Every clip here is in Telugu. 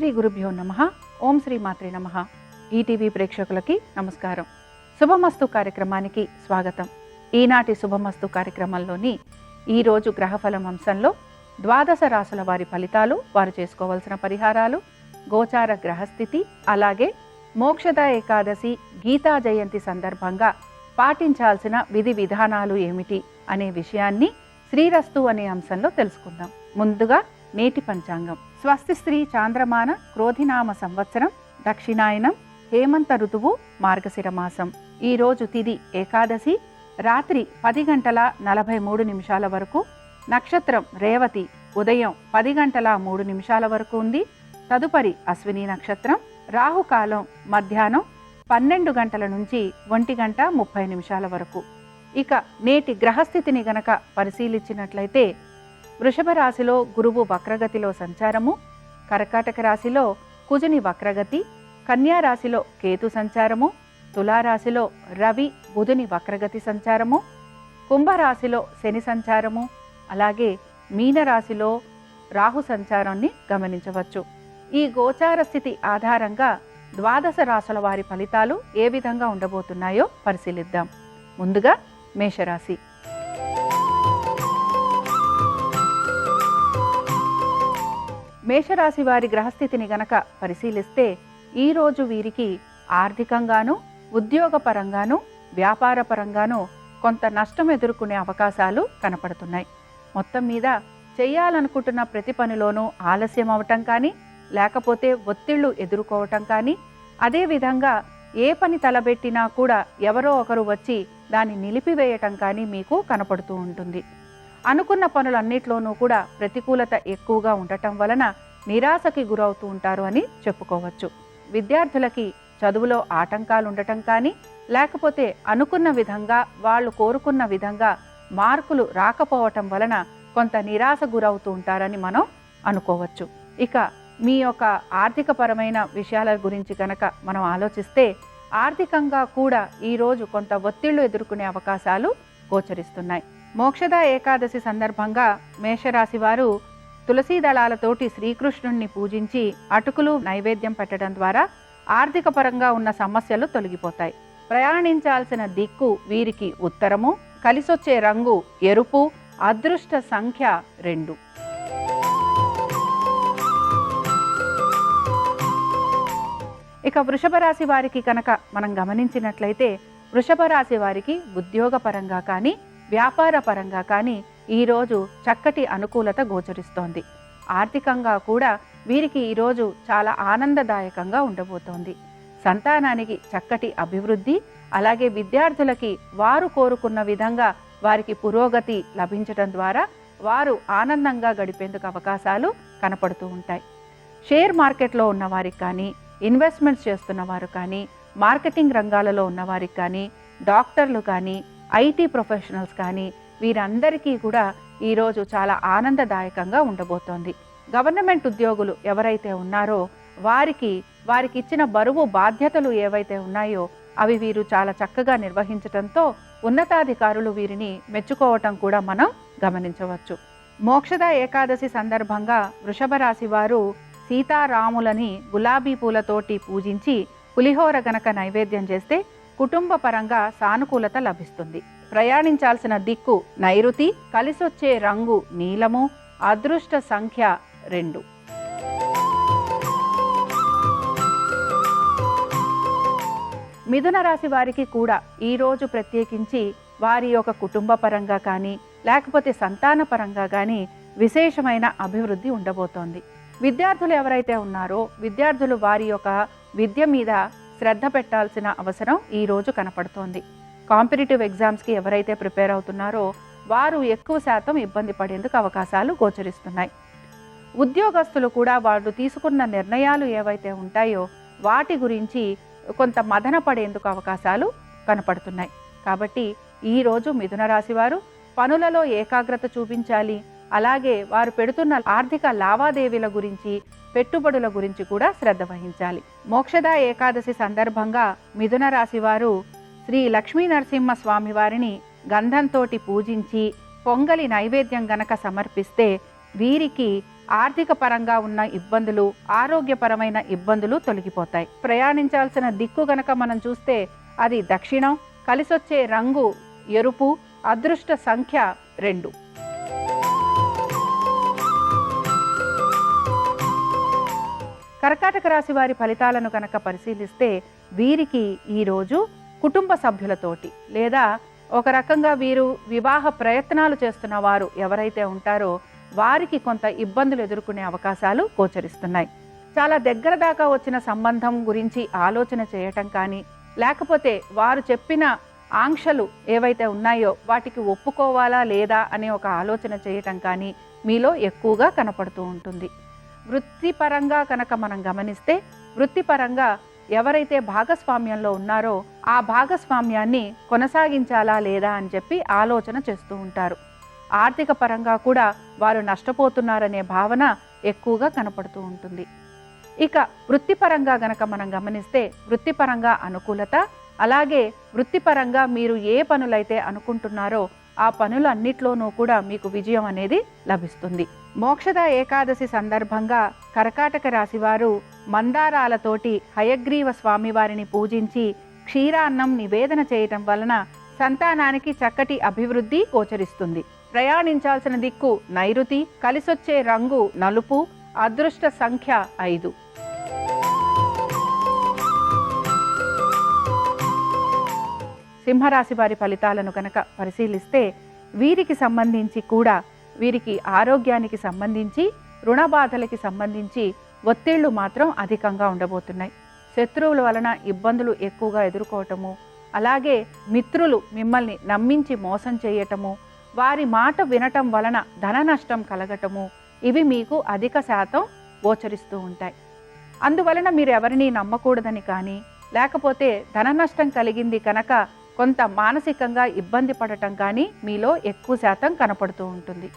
శ్రీ గురుభ్యో నమః. ఓం శ్రీ మాత్రే నమః. ఈటీవీ ప్రేక్షకులకి నమస్కారం. శుభమస్తు కార్యక్రమానికి స్వాగతం. ఈనాటి శుభమస్తు కార్యక్రమంలోని ఈరోజు గ్రహఫలం అంశంలో ద్వాదశ రాశుల వారి ఫలితాలు, వారు చేసుకోవాల్సిన పరిహారాలు, గోచార గ్రహస్థితి, అలాగే మోక్షద ఏకాదశి, గీతా జయంతి సందర్భంగా పాటించాల్సిన విధి విధానాలు ఏమిటి అనే విషయాన్ని శ్రీరస్తు అనే అంశంలో తెలుసుకుందాం. ముందుగా నేటి పంచాంగం. స్వస్తి శ్రీ చాంద్రమాన క్రోధినామ సంవత్సరం, దక్షిణాయనం, హేమంత ఋతువు, మార్గశిర మాసం. ఈరోజు తిథి ఏకాదశి, రాత్రి 10:43 వరకు, నక్షత్రం రేవతి, ఉదయం 10:03 వరకు ఉంది. తదుపరి అశ్విని నక్షత్రం, రాహుకాలం మధ్యాహ్నం 12 గంటల నుంచి 1:30 వరకు. ఇక నేటి గ్రహస్థితిని గనక పరిశీలించినట్లయితే వృషభ రాశిలో గురువు వక్రగతిలో సంచారము, కర్కాటక రాశిలో కుజుని వక్రగతి, కన్యా రాశిలో కేతు సంచారము, తులారాశిలో రవి బుధుని వక్రగతి సంచారము, కుంభరాశిలో శని సంచారము, అలాగే మీనరాశిలో రాహు సంచారాన్ని గమనించవచ్చు. ఈ గోచార స్థితి ఆధారంగా ద్వాదశ రాశుల వారి ఫలితాలు ఏ విధంగా ఉండబోతున్నాయో పరిశీలిద్దాం. ముందుగా మేషరాశి. మేషరాశి వారి గ్రహస్థితిని గనక పరిశీలిస్తే ఈరోజు వీరికి ఆర్థికంగాను, ఉద్యోగపరంగాను, వ్యాపారపరంగాను కొంత నష్టం ఎదుర్కొనే అవకాశాలు కనపడుతున్నాయి. మొత్తం మీద చేయాలనుకుంటున్న ప్రతి పనిలోనూ ఆలస్యం అవటం కానీ, లేకపోతే ఒత్తిళ్లు ఎదుర్కోవటం కానీ, అదేవిధంగా ఏ పని తలబెట్టినా కూడా ఎవరో ఒకరు వచ్చి దాన్ని నిలిపివేయటం కానీ మీకు కనపడుతూ ఉంటుంది. అనుకున్న పనులన్నిట్లోనూ కూడా ప్రతికూలత ఎక్కువగా ఉండటం వలన నిరాశకి గురవుతూ ఉంటారు అని చెప్పుకోవచ్చు. విద్యార్థులకి చదువులో ఆటంకాలు ఉండటం కానీ, లేకపోతే అనుకున్న విధంగా వాళ్ళు కోరుకున్న విధంగా మార్కులు రాకపోవటం వలన కొంత నిరాశ గురవుతూ ఉంటారని మనం అనుకోవచ్చు. ఇక మీ యొక్క ఆర్థికపరమైన విషయాల గురించి కనుక మనం ఆలోచిస్తే ఆర్థికంగా కూడా ఈరోజు కొంత ఒత్తిళ్లు ఎదుర్కొనే అవకాశాలు గోచరిస్తున్నాయి. మోక్షద ఏకాదశి సందర్భంగా మేషరాశి వారు తులసీ దళాలతోటి శ్రీకృష్ణుణ్ణి పూజించి అటుకులు నైవేద్యం పెట్టడం ద్వారా ఆర్థిక పరంగా ఉన్న సమస్యలు తొలగిపోతాయి. ప్రయాణించాల్సిన దిక్కు వీరికి ఉత్తరము, కలిసొచ్చే రంగు ఎరుపు, అదృష్ట సంఖ్య 2. ఇక వృషభ రాశి వారికి కనుక మనం గమనించినట్లయితే వృషభ రాశి వారికి ఉద్యోగపరంగా కానీ, వ్యాపార పరంగా కానీ ఈరోజు చక్కటి అనుకూలత గోచరిస్తోంది. ఆర్థికంగా కూడా వీరికి ఈరోజు చాలా ఆనందదాయకంగా ఉండబోతోంది. సంతానానికి చక్కటి అభివృద్ధి, అలాగే విద్యార్థులకి వారు కోరుకున్న విధంగా వారికి పురోగతి లభించడం ద్వారా వారు ఆనందంగా గడిపేందుకు అవకాశాలు కనపడుతూ ఉంటాయి. షేర్ మార్కెట్లో ఉన్నవారికి కానీ, ఇన్వెస్ట్మెంట్స్ చేస్తున్న వారు కానీ, మార్కెటింగ్ రంగాలలో ఉన్నవారికి కానీ, డాక్టర్లు కానీ, ఐటీ ప్రొఫెషనల్స్ కానీ వీరందరికీ కూడా ఈరోజు చాలా ఆనందదాయకంగా ఉండబోతోంది. గవర్నమెంట్ ఉద్యోగులు ఎవరైతే ఉన్నారో వారికి ఇచ్చిన బరువు బాధ్యతలు ఏవైతే ఉన్నాయో అవి వీరు చాలా చక్కగా నిర్వహించడంతో ఉన్నతాధికారులు వీరిని మెచ్చుకోవటం కూడా మనం గమనించవచ్చు. మోక్షద ఏకాదశి సందర్భంగా వృషభ రాశి వారు సీతారాములని గులాబీ పూలతోటి పూజించి పులిహోర గనక నైవేద్యం చేస్తే కుటుంబ పరంగా సానుకూలత లభిస్తుంది. ప్రయాణించాల్సిన దిక్కు నైరుతి, కలిసొచ్చే రంగు నీలము, అదృష్ట సంఖ్య 2. మిథున రాశి వారికి కూడా ఈరోజు ప్రత్యేకించి వారి యొక్క కుటుంబ పరంగా కానీ, లేకపోతే సంతాన పరంగా కానీ విశేషమైన అభివృద్ధి ఉండబోతోంది. విద్యార్థులు ఎవరైతే ఉన్నారో విద్యార్థులు వారి యొక్క విద్య మీద శ్రద్ధ పెట్టాల్సిన అవసరం ఈరోజు కనపడుతోంది. కాంపిటేటివ్ ఎగ్జామ్స్కి ఎవరైతే ప్రిపేర్ అవుతున్నారో వారు ఎక్కువ శాతం ఇబ్బంది పడేందుకు అవకాశాలు గోచరిస్తున్నాయి. ఉద్యోగస్తులు కూడా వాళ్ళు తీసుకున్న నిర్ణయాలు ఏవైతే ఉంటాయో వాటి గురించి కొంత మదన పడేందుకు అవకాశాలు కనపడుతున్నాయి. కాబట్టి ఈరోజు మిథున రాశి వారు పనులలో ఏకాగ్రత చూపించాలి. అలాగే వారు పెడుతున్న ఆర్థిక లావాదేవీల గురించి, పెట్టుబడుల గురించి కూడా శ్రద్ధ వహించాలి. మోక్షద ఏకాదశి సందర్భంగా మిథున రాశి వారు శ్రీ లక్ష్మీ నరసింహ స్వామి వారిని గంధంతోటి పూజించి పొంగలి నైవేద్యం గనక సమర్పిస్తే వీరికి ఆర్థిక పరంగా ఉన్న ఇబ్బందులు, ఆరోగ్యపరమైన ఇబ్బందులు తొలగిపోతాయి. ప్రయాణించాల్సిన దిక్కు గనక మనం చూస్తే అది దక్షిణం, కలిసొచ్చే రంగు ఎరుపు, అదృష్ట సంఖ్య 2. కర్కాటక రాశి వారి ఫలితాలను కనుక పరిశీలిస్తే వీరికి ఈరోజు కుటుంబ సభ్యులతోటి లేదా ఒక రకంగా వీరు వివాహ ప్రయత్నాలు చేస్తున్న వారు ఎవరైతే ఉంటారో వారికి కొంత ఇబ్బందులు ఎదుర్కొనే అవకాశాలు గోచరిస్తున్నాయి. చాలా దగ్గర దాకా వచ్చిన సంబంధం గురించి ఆలోచన చేయటం కానీ, లేకపోతే వారు చెప్పిన ఆంక్షలు ఏవైతే ఉన్నాయో వాటికి ఒప్పుకోవాలా లేదా అనే ఒక ఆలోచన చేయటం కానీ మీలో ఎక్కువగా కనపడుతూ ఉంటుంది. వృత్తిపరంగా కనుక మనం గమనిస్తే వృత్తిపరంగా ఎవరైతే భాగస్వామ్యంలో ఉన్నారో ఆ భాగస్వామ్యాన్ని కొనసాగించాలా లేదా అని చెప్పి ఆలోచన చేస్తూ ఉంటారు. ఆర్థిక పరంగా కూడా వారు నష్టపోతున్నారనే భావన ఎక్కువగా కనపడుతూ ఉంటుంది. ఇక వృత్తిపరంగా గనక మనం గమనిస్తే వృత్తిపరంగా అనుకూలత, అలాగే వృత్తిపరంగా మీరు ఏ పనులైతే అనుకుంటున్నారో ఆ పనులన్నిట్లోనూ కూడా మీకు విజయం అనేది లభిస్తుంది. మోక్షద ఏకాదశి సందర్భంగా కర్కాటక రాశివారు మందారాలతోటి హయగ్రీవ స్వామివారిని పూజించి క్షీరాన్నం నివేదన చేయటం వలన సంతానానికి చక్కటి అభివృద్ధి గోచరిస్తుంది. ప్రయాణించాల్సిన దిక్కు నైరుతి, కలిసొచ్చే రంగు నలుపు, అదృష్ట సంఖ్య 5. సింహరాశి వారి ఫలితాలను కనుక పరిశీలిస్తే వీరికి సంబంధించి కూడా వీరికి ఆరోగ్యానికి సంబంధించి, రుణ బాధలకి సంబంధించి ఒత్తిళ్లు మాత్రం అధికంగా ఉండబోతున్నాయి. శత్రువుల వలన ఇబ్బందులు ఎక్కువగా ఎదుర్కోవటము, అలాగే మిత్రులు మిమ్మల్ని నమ్మించి మోసం చేయటము, వారి మాట వినటం వలన ధన నష్టం కలగటము, ఇవి మీకు అధిక శాతం గోచరిస్తూ ఉంటాయి. అందువలన మీరు ఎవరిని నమ్మకూడదని కానీ, లేకపోతే ధన నష్టం కలిగింది కనుక కొంత మానసికంగా ఇబ్బంది పడటం కానీ మీలో ఎక్కువ శాతం కనపడుతూ ఉంటుంది.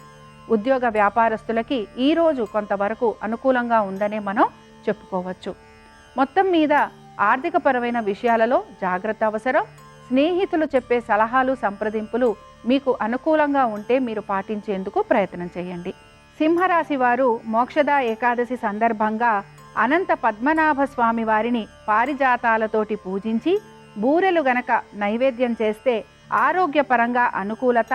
ఉద్యోగ వ్యాపారస్తులకి ఈరోజు కొంతవరకు అనుకూలంగా ఉందనే మనం చెప్పుకోవచ్చు. మొత్తం మీద ఆర్థికపరమైన విషయాలలో జాగ్రత్త అవసరం. స్నేహితులు చెప్పే సలహాలు, సంప్రదింపులు మీకు అనుకూలంగా ఉంటే మీరు పాటించేందుకు ప్రయత్నం చేయండి. సింహరాశి వారు మోక్షద ఏకాదశి సందర్భంగా అనంత పద్మనాభ స్వామి వారిని పారిజాతాలతోటి పూజించి బూరెలు గనక నైవేద్యం చేస్తే ఆరోగ్యపరంగా అనుకూలత,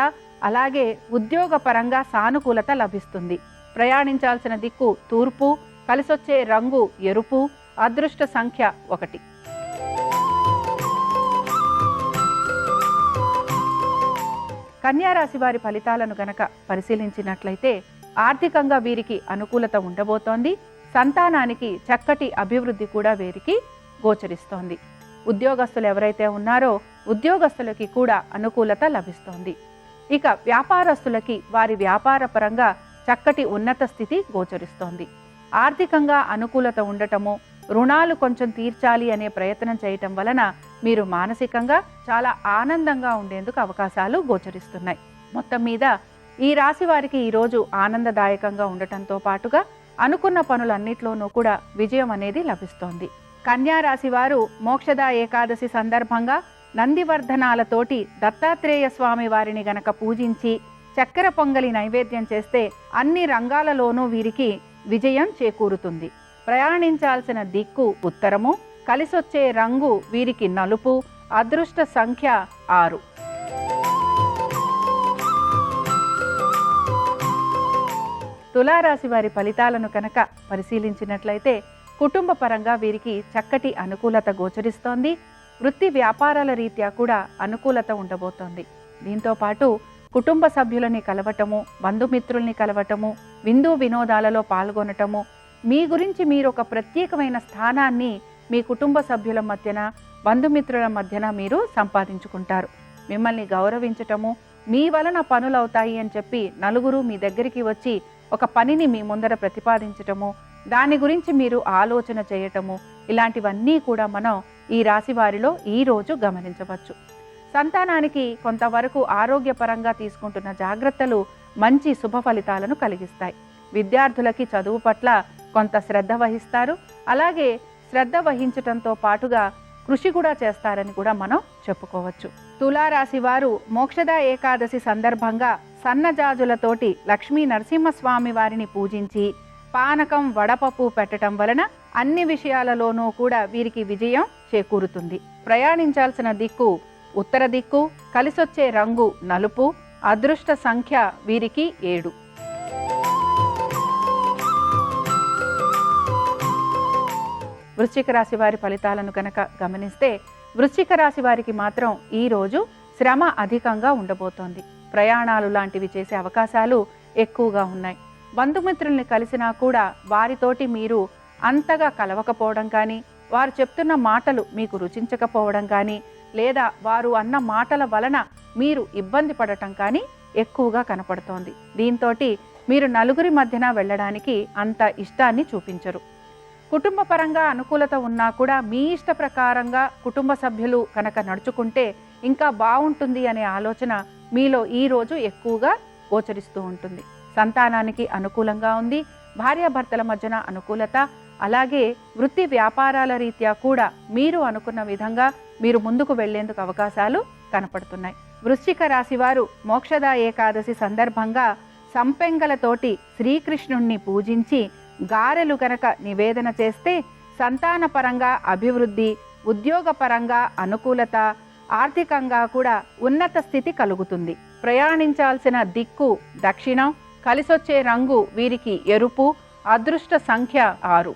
అలాగే ఉద్యోగపరంగా సానుకూలత లభిస్తుంది. ప్రయాణించాల్సిన దిక్కు తూర్పు, కలిసొచ్చే రంగు ఎరుపు, అదృష్ట సంఖ్య 1. కన్యారాశి వారి ఫలితాలను గనక పరిశీలించినట్లయితే ఆర్థికంగా వీరికి అనుకూలత ఉండబోతోంది. సంతానానికి చక్కటి అభివృద్ధి కూడా వీరికి గోచరిస్తోంది. ఉద్యోగస్తులు ఎవరైతే ఉన్నారో ఉద్యోగస్తులకి కూడా అనుకూలత లభిస్తోంది. ఇక వ్యాపారస్తులకి వారి వ్యాపార పరంగా చక్కటి ఉన్నత స్థితి గోచరిస్తోంది. ఆర్థికంగా అనుకూలత ఉండటము, రుణాలు కొంచెం తీర్చాలి అనే ప్రయత్నం చేయటం వలన మీరు మానసికంగా చాలా ఆనందంగా ఉండేందుకు అవకాశాలు గోచరిస్తున్నాయి. మొత్తం మీద ఈ రాశి వారికి ఈరోజు ఆనందదాయకంగా ఉండటంతో పాటుగా అనుకున్న పనులన్నిట్లోనూ కూడా విజయం అనేది లభిస్తోంది. కన్యా రాశి వారు మోక్షద ఏకాదశి సందర్భంగా నందివర్ధనాలతోటి దత్తాత్రేయ స్వామి వారిని గనక పూజించి చక్కెర పొంగలి నైవేద్యం చేస్తే అన్ని రంగాలలోనూ వీరికి విజయం చేకూరుతుంది. ప్రయాణించాల్సిన దిక్కు ఉత్తరము, కలిసొచ్చే రంగు వీరికి నలుపు, అదృష్ట సంఖ్య 6. తులారాశి వారి ఫలితాలను కనుక పరిశీలించినట్లయితే కుటుంబ పరంగా వీరికి చక్కటి అనుకూలత గోచరిస్తోంది. వృత్తి వ్యాపారాల రీత్యా కూడా అనుకూలత ఉండబోతోంది. దీంతో పాటు కుటుంబ సభ్యులని కలవటము, బంధుమిత్రుల్ని కలవటము, విందు వినోదాలలో పాల్గొనటము, మీ గురించి మీరు ఒక ప్రత్యేకమైన స్థానాన్ని మీ కుటుంబ సభ్యుల మధ్యన, బంధుమిత్రుల మధ్యన మీరు సంపాదించుకుంటారు. మిమ్మల్ని గౌరవించటము, మీ వలన పనులవుతాయి అని చెప్పి నలుగురు మీ దగ్గరికి వచ్చి ఒక పనిని మీ ముందర ప్రతిపాదించటము, దాని గురించి మీరు ఆలోచన చేయటము, ఇలాంటివన్నీ కూడా మనం ఈ రాశి వారిలో ఈరోజు గమనించవచ్చు. సంతానానికి కొంతవరకు ఆరోగ్యపరంగా తీసుకుంటున్న జాగ్రత్తలు మంచి శుభ ఫలితాలను కలిగిస్తాయి. విద్యార్థులకి చదువు పట్ల కొంత శ్రద్ధ వహిస్తారు. అలాగే శ్రద్ధ వహించటంతో పాటుగా కృషి కూడా చేస్తారని కూడా మనం చెప్పుకోవచ్చు. తులారాశి వారు మోక్షద ఏకాదశి సందర్భంగా సన్నజాజులతోటి లక్ష్మీ నరసింహస్వామి వారిని పూజించి పానకం వడపప్పు పెట్టడం వలన అన్ని విషయాలలోనూ కూడా వీరికి విజయం చేకూరుతుంది. ప్రయాణించాల్సిన దిక్కు ఉత్తర దిక్కు, కలిసొచ్చే రంగు నలుపు, అదృష్ట సంఖ్య వీరికి 7. వృశ్చిక రాశి వారి ఫలితాలను కనుక గమనిస్తే వృశ్చిక రాశి వారికి మాత్రం ఈరోజు శ్రమ అధికంగా ఉండబోతోంది. ప్రయాణాలు లాంటివి చేసే అవకాశాలు ఎక్కువగా ఉన్నాయి. బంధుమిత్రుల్ని కలిసినా కూడా వారితోటి మీరు అంతగా కలవకపోవడం కానీ, వారు చెప్తున్న మాటలు మీకు రుచించకపోవడం కానీ, లేదా వారు అన్న మాటల వలన మీరు ఇబ్బంది పడటం కానీ ఎక్కువగా కనపడుతోంది. దీంతో మీరు నలుగురి మధ్యన వెళ్ళడానికి అంత ఇష్టాన్ని చూపించరు. కుటుంబ పరంగా అనుకూలత ఉన్నా కూడా మీ ఇష్ట ప్రకారంగా కుటుంబ సభ్యులు కనుక నడుచుకుంటే ఇంకా బాగుంటుంది అనే ఆలోచన మీలో ఈరోజు ఎక్కువగా గోచరిస్తూ ఉంటుంది. సంతానానికి అనుకూలంగా ఉంది. భార్యాభర్తల మధ్యన అనుకూలత, అలాగే వృత్తి వ్యాపారాల రీత్యా కూడా మీరు అనుకున్న విధంగా మీరు ముందుకు వెళ్లేందుకు అవకాశాలు కనపడుతున్నాయి. వృశ్చిక రాశి వారు మోక్షద ఏకాదశి సందర్భంగా సంపెంగలతోటి శ్రీకృష్ణుణ్ణి పూజించి గారెలు కనుక నివేదన చేస్తే సంతానపరంగా అభివృద్ధి, ఉద్యోగపరంగా అనుకూలత, ఆర్థికంగా కూడా ఉన్నత స్థితి కలుగుతుంది. ప్రయాణించాల్సిన దిక్కు దక్షిణం, కలిసొచ్చే రంగు వీరికి ఎరుపు, అదృష్ట సంఖ్య 6.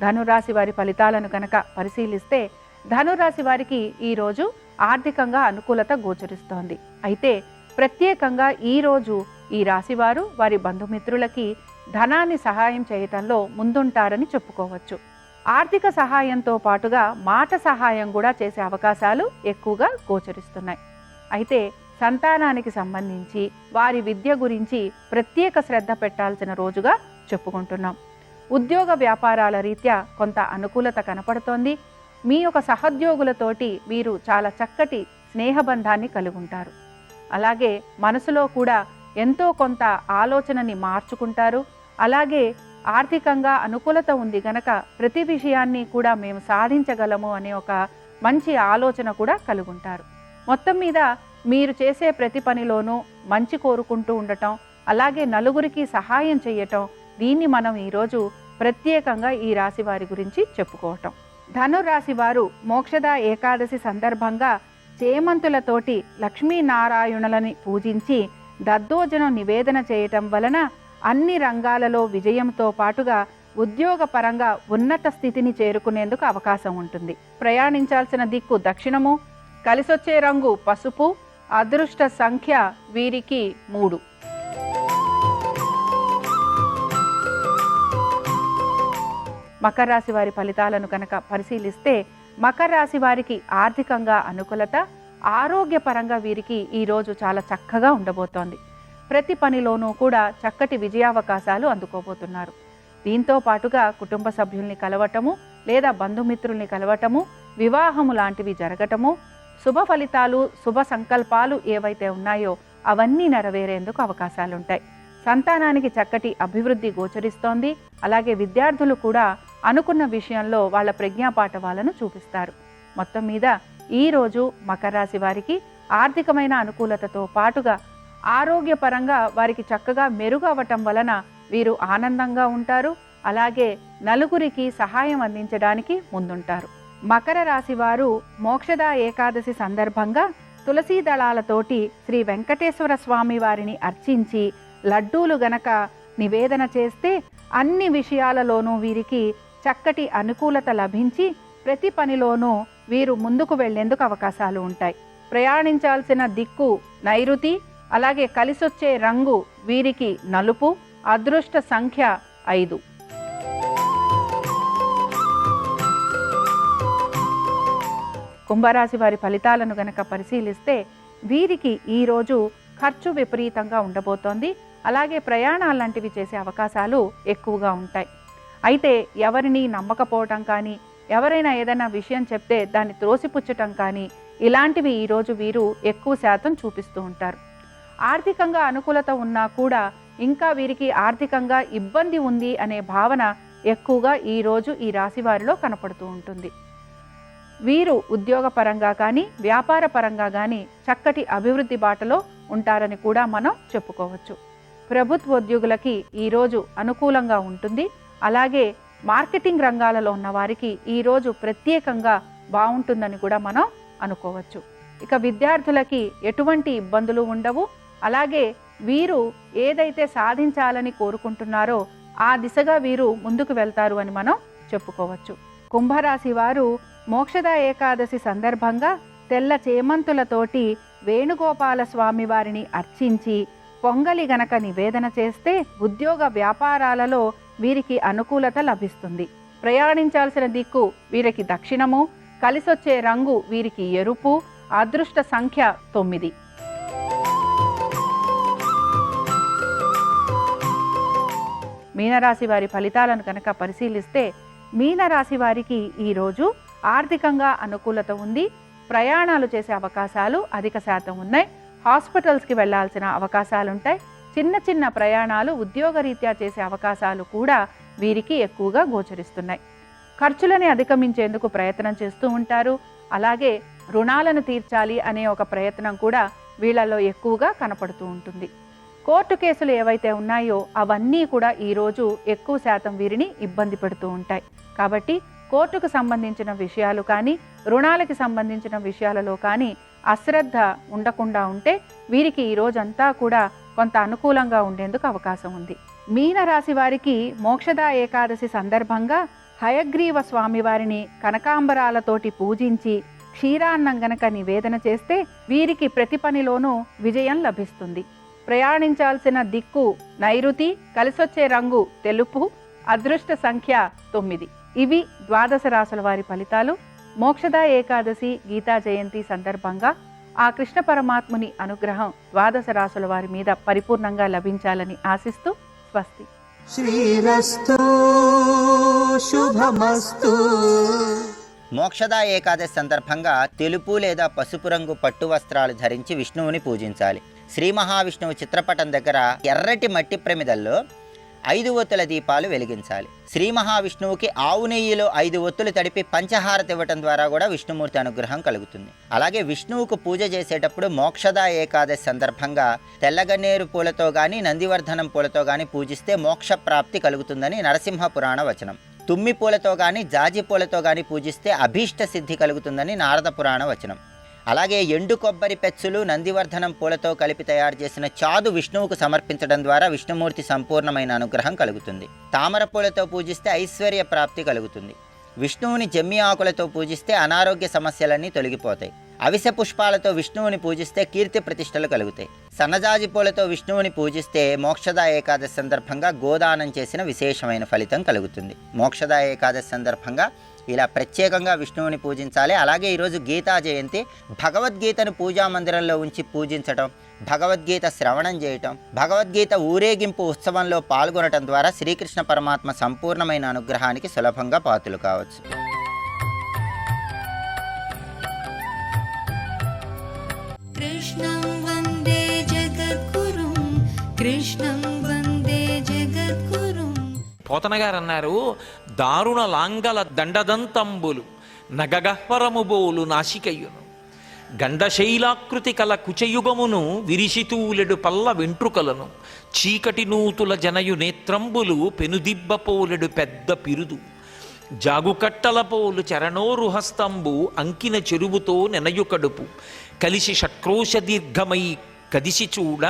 ధనురాశి వారి ఫలితాలను కనుక పరిశీలిస్తే ధనురాశి వారికి ఈరోజు ఆర్థికంగా అనుకూలత గోచరిస్తోంది. అయితే ప్రత్యేకంగా ఈరోజు ఈ రాశివారు వారి బంధుమిత్రులకి ధనాన్ని సహాయం చేయటంలో ముందుంటారని చెప్పుకోవచ్చు. ఆర్థిక సహాయంతో పాటుగా మాట సహాయం కూడా చేసే అవకాశాలు ఎక్కువగా గోచరిస్తున్నాయి. అయితే సంతానానికి సంబంధించి వారి విద్య గురించి ప్రత్యేక శ్రద్ధ పెట్టాల్సిన రోజుగా చెప్పుకుంటున్నాం. ఉద్యోగ వ్యాపారాల రీత్యా కొంత అనుకూలత కనపడుతోంది. మీ యొక్క సహోద్యోగులతోటి మీరు చాలా చక్కటి స్నేహబంధాన్ని కలిగి ఉంటారు. అలాగే మనసులో కూడా ఎంతో కొంత ఆలోచనని మార్చుకుంటారు. అలాగే ఆర్థికంగా అనుకూలత ఉంది గనక ప్రతి విషయాన్ని కూడా మేము సాధించగలము అనే ఒక మంచి ఆలోచన కూడా కలిగి ఉంటారు. మొత్తం మీద మీరు చేసే ప్రతి పనిలోనూ మంచి కోరుకుంటూ ఉండటం, అలాగే నలుగురికి సహాయం చేయటం, దీన్ని మనం ఈరోజు ప్రత్యేకంగా ఈ రాశి వారి గురించి చెప్పుకోవటం. ధనురాశి వారు మోక్షద ఏకాదశి సందర్భంగా చేమంతులతోటి లక్ష్మీనారాయణులని పూజించి దద్దోజనం నివేదన చేయటం వలన అన్ని రంగాలలో విజయంతో పాటుగా ఉద్యోగపరంగా ఉన్నత స్థితిని చేరుకునేందుకు అవకాశం ఉంటుంది. ప్రయాణించాల్సిన దిక్కు దక్షిణము, కలిసొచ్చే రంగు పసుపు, అదృష్ట సంఖ్య వీరికి 3. మకర రాశి వారి ఫలితాలను కనుక పరిశీలిస్తే మకర రాశి వారికి ఆర్థికంగా అనుకూలత, ఆరోగ్యపరంగా వీరికి ఈరోజు చాలా చక్కగా ఉండబోతోంది. ప్రతి పనిలోనూ కూడా చక్కటి విజయావకాశాలు అందుకోబోతున్నారు. దీంతో పాటుగా కుటుంబ సభ్యుల్ని కలవటము, లేదా బంధుమిత్రుల్ని కలవటము, వివాహము లాంటివి జరగటము, శుభ ఫలితాలు, శుభ సంకల్పాలు ఏవైతే ఉన్నాయో అవన్నీ నెరవేరేందుకు అవకాశాలుంటాయి. సంతానానికి చక్కటి అభివృద్ధి గోచరిస్తోంది. అలాగే విద్యార్థులు కూడా అనుకున్న విషయంలో వాళ్ళ ప్రజ్ఞాపాఠవాలను చూపిస్తారు. మొత్తం మీద ఈరోజు మకర రాశి వారికి ఆర్థికమైన అనుకూలతతో పాటుగా ఆరోగ్యపరంగా వారికి చక్కగా మెరుగు అవ్వటం వలన వీరు ఆనందంగా ఉంటారు. అలాగే నలుగురికి సహాయం అందించడానికి ముందుంటారు. మకర రాశి వారు మోక్షద ఏకాదశి సందర్భంగా తులసీ దళాలతోటి శ్రీ వెంకటేశ్వర స్వామి వారిని అర్చించి లడ్డూలు గనక నివేదన చేస్తే అన్ని విషయాలలోనూ వీరికి చక్కటి అనుకూలత లభించి ప్రతి పనిలోనూ వీరు ముందుకు వెళ్లేందుకు అవకాశాలు ఉంటాయి. ప్రయాణించాల్సిన దిక్కు నైరుతి, అలాగే కలిసొచ్చే రంగు వీరికి నలుపు, అదృష్ట సంఖ్య 5. కుంభరాశి వారి ఫలితాలను గనక పరిశీలిస్తే వీరికి ఈరోజు ఖర్చు విపరీతంగా ఉండబోతోంది. అలాగే ప్రయాణాలు లాంటివి చేసే అవకాశాలు ఎక్కువగా ఉంటాయి. అయితే ఎవరిని నమ్మకపోవటం కానీ, ఎవరైనా ఏదైనా విషయం చెప్తే దాన్ని త్రోసిపుచ్చటం కానీ, ఇలాంటివి ఈరోజు వీరు ఎక్కువ శాతం చూపిస్తూ ఉంటారు. ఆర్థికంగా అనుకూలత ఉన్నా కూడా ఇంకా వీరికి ఆర్థికంగా ఇబ్బంది ఉంది అనే భావన ఎక్కువగా ఈరోజు ఈ రాశి వారిలో కనపడుతూ ఉంటుంది. వీరు ఉద్యోగపరంగా కానీ వ్యాపార పరంగా కానీ చక్కటి అభివృద్ధి బాటలో ఉంటారని కూడా మనం చెప్పుకోవచ్చు. ప్రభుత్వోద్యోగులకి ఈరోజు అనుకూలంగా ఉంటుంది. అలాగే మార్కెటింగ్ రంగాలలో ఉన్న వారికి ఈరోజు ప్రత్యేకంగా బాగుంటుందని కూడా మనం అనుకోవచ్చు. ఇక విద్యార్థులకి ఎటువంటి ఇబ్బందులు ఉండవు. అలాగే వీరు ఏదైతే సాధించాలని కోరుకుంటున్నారో ఆ దిశగా వీరు ముందుకు వెళ్తారు అని మనం చెప్పుకోవచ్చు. కుంభరాశి వారు మోక్షద ఏకాదశి సందర్భంగా తెల్ల చేమంతులతోటి వేణుగోపాల స్వామి వారిని అర్చించి పొంగలి గనక నివేదన చేస్తే ఉద్యోగ వ్యాపారాలలో వీరికి అనుకూలత లభిస్తుంది. ప్రయాణించాల్సిన దిక్కు వీరికి దక్షిణము, కలిసొచ్చే రంగు వీరికి ఎరుపు, అదృష్ట సంఖ్య 9. మీనరాశి వారి ఫలితాలను కనుక పరిశీలిస్తే మీనరాశి వారికి ఈరోజు ఆర్థికంగా అనుకూలత ఉంది. ప్రయాణాలు చేసే అవకాశాలు అధిక శాతం ఉన్నాయి. హాస్పిటల్స్కి వెళ్లాల్సిన అవకాశాలు ఉంటాయి. చిన్న చిన్న ప్రయాణాలు ఉద్యోగరీత్యా చేసే అవకాశాలు కూడా వీరికి ఎక్కువగా గోచరిస్తున్నాయి. ఖర్చులని అధిగమించేందుకు ప్రయత్నం చేస్తూ ఉంటారు. అలాగే రుణాలను తీర్చాలి అనే ఒక ప్రయత్నం కూడా వీళ్ళలో ఎక్కువగా కనపడుతూ ఉంటుంది. కోర్టు కేసులు ఏవైతే ఉన్నాయో అవన్నీ కూడా ఈరోజు ఎక్కువ శాతం వీరిని ఇబ్బంది పెడుతూ ఉంటాయి. కాబట్టి కోర్టుకు సంబంధించిన విషయాలు కానీ రుణాలకి సంబంధించిన విషయాలలో కానీ అశ్రద్ధ ఉండకుండా ఉంటే వీరికి ఈ రోజంతా కూడా కొంత అనుకూలంగా ఉండేందుకు అవకాశం ఉంది. మీనరాశి వారికి మోక్షద ఏకాదశి సందర్భంగా హయగ్రీవ స్వామి వారిని కనకాంబరాలతోటి పూజించి క్షీరాన్నం గనక నివేదన చేస్తే వీరికి ప్రతి పనిలోనూ విజయం లభిస్తుంది. ప్రయాణించాల్సిన దిక్కు నైరుతి, కలిసొచ్చే రంగు తెలుపు, అదృష్ట సంఖ్య 9. ఇవి ద్వాదశ రాశుల వారి ఫలితాలు. మోక్షద ఏకాదశి గీతా జయంతి సందర్భంగా ఆ కృష్ణ పరమాత్ముని అనుగ్రహం ద్వాదశ రాశుల వారి మీద పరిపూర్ణంగా లభించాలని ఆశిస్తూ స్వస్తి. శ్రీరస్తు శుభమస్తు. మోక్షద ఏకాదశి సందర్భంగా తెలుపు లేదా పసుపు రంగు పట్టు వస్త్రాలు ధరించి విష్ణువుని పూజించాలి. శ్రీ మహావిష్ణువు చిత్రపటం దగ్గర ఎర్రటి మట్టి ప్రమిదల్లో 5 ఒత్తుల దీపాలు వెలిగించాలి. శ్రీ మహావిష్ణువుకి ఆవు నెయ్యిలో 5 ఒత్తులు తడిపి పంచహారతి ఇవ్వటం ద్వారా కూడా విష్ణుమూర్తి అనుగ్రహం కలుగుతుంది. అలాగే విష్ణువుకు పూజ చేసేటప్పుడు మోక్షద ఏకాదశి సందర్భంగా తెల్లగన్నేరు పూలతో కానీ నందివర్ధనం పూలతో కానీ పూజిస్తే మోక్ష ప్రాప్తి కలుగుతుందని నరసింహ పురాణ వచనం. తుమ్మి పూలతో కానీ జాజి పూలతో కానీ పూజిస్తే అభీష్ట సిద్ధి కలుగుతుందని నారద పురాణ వచనం. అలాగే ఎండు కొబ్బరి పెచ్చులు నందివర్ధనం పూలతో కలిపి తయారు చేసిన చాదు విష్ణువుకు సమర్పించడం ద్వారా విష్ణుమూర్తి సంపూర్ణమైన అనుగ్రహం కలుగుతుంది. తామర పూలతో పూజిస్తే ఐశ్వర్య ప్రాప్తి కలుగుతుంది. విష్ణువుని జమ్మి ఆకులతో పూజిస్తే అనారోగ్య సమస్యలన్నీ తొలగిపోతాయి. అవిసె పుష్పాలతో విష్ణువుని పూజిస్తే కీర్తి ప్రతిష్టలు కలుగుతాయి. సన్నజాజి పూలతో విష్ణువుని పూజిస్తే మోక్షద ఏకాదశి సందర్భంగా గోదానం చేసిన విశేషమైన ఫలితం కలుగుతుంది. మోక్షద ఏకాదశి సందర్భంగా ఇలా ప్రత్యేకంగా విష్ణువుని పూజించాలి. అలాగే ఈరోజు గీతా జయంతి. భగవద్గీతను పూజా మందిరంలో ఉంచి పూజించటం, భగవద్గీత శ్రవణం చేయటం, భగవద్గీత ఊరేగింపు ఉత్సవంలో పాల్గొనటం ద్వారా శ్రీకృష్ణ పరమాత్మ సంపూర్ణమైన అనుగ్రహానికి సులభంగా పాత్రలు కావచ్చు. కృష్ణం వందే జగద్గురుం, కృష్ణం వందే జగద్గురుం. పోతన గారు అన్నారు, దారుణ లాంగల దండదంతంబులు నగగహ్వరము బోలు నాసికయ్యును, గండశైలాకృతి కల కుచయుగమును విరిసితూలెడు పల్ల వెంట్రుకలను, చీకటి నూతుల జనయు నేత్రంబులు పెనుదిబ్బపోలెడు పెద్ద పిరుదు, జాగుకట్టల పోలు చరణోరుహస్తంబు అంకిన చెరువుతో నెనయు కడుపు, కలిసి షట్క్రోశ దీర్ఘమై కదిసి చూడ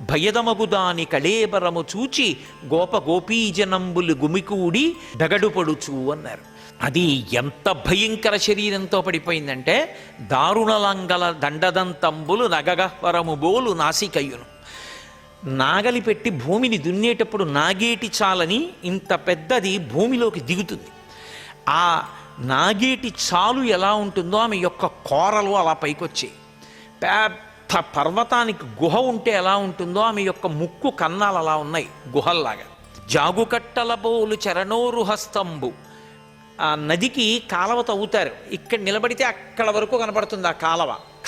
భయదమగుదాని కళేబరము చూచి గోప గోపీజనంబులు గుమికూడి దగడుపడుచు అన్నారు. అది ఎంత భయంకర శరీరంతో పడిపోయిందంటే దారుణలంగల దండదంతంబులు నగగహ్వరము బోలు నాసికయ్యును. నాగలి పెట్టి భూమిని దున్నేటప్పుడు నాగేటి చాలని ఇంత పెద్దది భూమిలోకి దిగుతుంది. ఆ నాగేటి చాలు ఎలా ఉంటుందో ఆమె యొక్క కోరలు అలా పైకొచ్చాయి. పెద్ద పర్వతానికి గుహ ఉంటే ఎలా ఉంటుందో ఆమె యొక్క ముక్కు కన్నాలు అలా ఉన్నాయి గుహల్లాగా. జాగుకట్టల బోలు చరణోరుహస్తంబు, ఆ నదికి కాలవ తవ్వుతారు, ఇక్కడ నిలబడితే అక్కడ వరకు కనపడుతుంది ఆ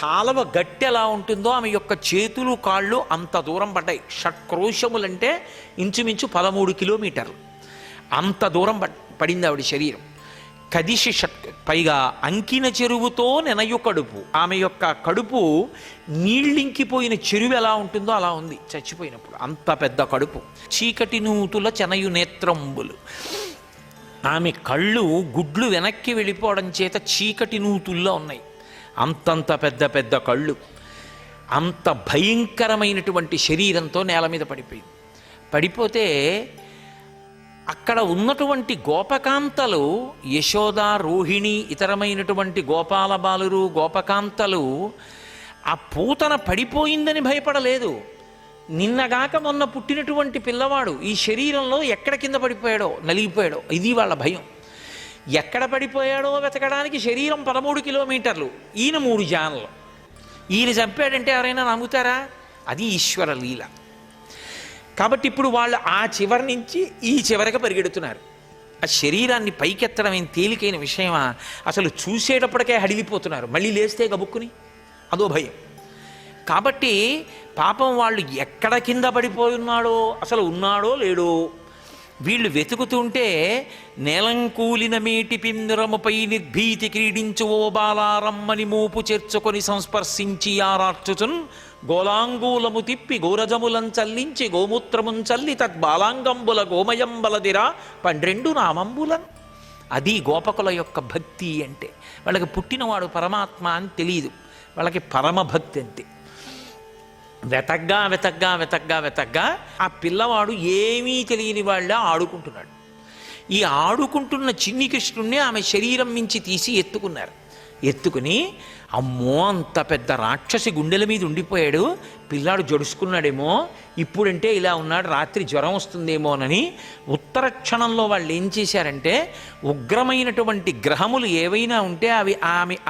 కాలవ గట్టి ఎలా ఉంటుందో ఆమె యొక్క చేతులు కాళ్ళు అంత దూరం పడ్డాయి. షట్క్రోశములంటే ఇంచుమించు 13 కిలోమీటర్లు అంత దూరం పడింది ఆవిడ శరీరం. కదిశి పైగా అంకిన చెరువుతో నెనయు కడుపు. ఆమె యొక్క కడుపు నీళ్ళింకిపోయిన చెరువు ఎలా ఉంటుందో అలా ఉంది చచ్చిపోయినప్పుడు, అంత పెద్ద కడుపు. చీకటి నూతుల చెనయు నేత్రంబులు. ఆమె కళ్ళు గుడ్లు వెనక్కి వెళ్ళిపోవడం చేత చీకటి నూతుల్లో ఉన్నాయి. అంతంత పెద్ద పెద్ద కళ్ళు, అంత భయంకరమైనటువంటి శరీరంతో నేల మీద పడిపోయింది. పడిపోతే అక్కడ ఉన్నటువంటి గోపకాంతలు, యశోద, రోహిణి, ఇతరమైనటువంటి గోపాల బాలురు, గోపకాంతలు ఆ పూతన పడిపోయిందని భయపడలేదు. నిన్నగాక మొన్న పుట్టినటువంటి పిల్లవాడు ఈ శరీరంలో ఎక్కడ కింద పడిపోయాడో, నలిగిపోయాడో, ఇది వాళ్ళ భయం. ఎక్కడ పడిపోయాడో వెతకడానికి శరీరం 13 కిలోమీటర్లు, ఈయన 3 జాన్లు. ఈయన చంపాడంటే ఎవరైనా నమ్ముతారా? అది ఈశ్వర లీల. కాబట్టి ఇప్పుడు వాళ్ళు ఆ చివరి నుంచి ఈ చివరికి పరిగెడుతున్నారు. ఆ శరీరాన్ని పైకెత్తడం ఏం తేలికైన విషయమా? అసలు చూసేటప్పటికే హడిలిపోతున్నారు, మళ్ళీ లేస్తే గబుక్కుని అదో భయం. కాబట్టి పాపం వాళ్ళు ఎక్కడ కింద పడిపోయి ఉన్నాడో, అసలు ఉన్నాడో లేడో వీళ్ళు వెతుకుతుంటే, నేలంకూలిన మేటి పిందరముపై నిర్భీతి క్రీడించు ఓ బాలారమ్మని మూపు చేర్చుకొని సంస్పర్శించి ఆరార్చుచున్ గోలాంగూలము తిప్పి గోరజములం చల్లించి గోమూత్రమున్ చల్లి తద్బాలాంగంబుల గోమయంబలదిరా 12 నామంబులన్. అది గోపకుల యొక్క భక్తి అంటే. వాళ్ళకి పుట్టినవాడు పరమాత్మ అని తెలియదు, వాళ్ళకి పరమభక్తి అంతే. వెతగ్గా వెతగ్గా వెతగ్గా వెతగ్గా ఆ పిల్లవాడు ఏమీ తెలియని వాళ్ళ ఆడుకుంటున్నాడు. ఈ ఆడుకుంటున్న చిన్ని కృష్ణుణ్ణి ఆమె శరీరం మించి తీసి ఎత్తుకున్నారు. ఎత్తుకుని, అమ్మో అంత పెద్ద రాక్షసి గుండెల మీద ఉండిపోయాడు, పిల్లాడు జడుసుకున్నాడేమో, ఇప్పుడంటే ఇలా ఉన్నాడు, రాత్రి జ్వరం వస్తుందేమోనని ఉత్తర క్షణంలో వాళ్ళు ఏం చేశారంటే, ఉగ్రమైనటువంటి గ్రహములు ఏవైనా ఉంటే అవి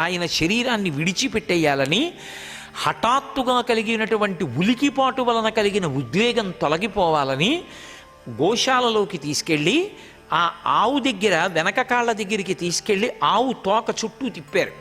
ఆయన శరీరాన్ని విడిచిపెట్టేయాలని, హఠాత్తుగా కలిగినటువంటి ఉలికిపాటు వలన కలిగిన ఉద్వేగం తొలగిపోవాలని గోశాలలోకి తీసుకెళ్ళి ఆ ఆవు దగ్గర వెనక కాళ్ళ దగ్గరికి తీసుకెళ్ళి ఆవు తోక చుట్టూ తిప్పారు.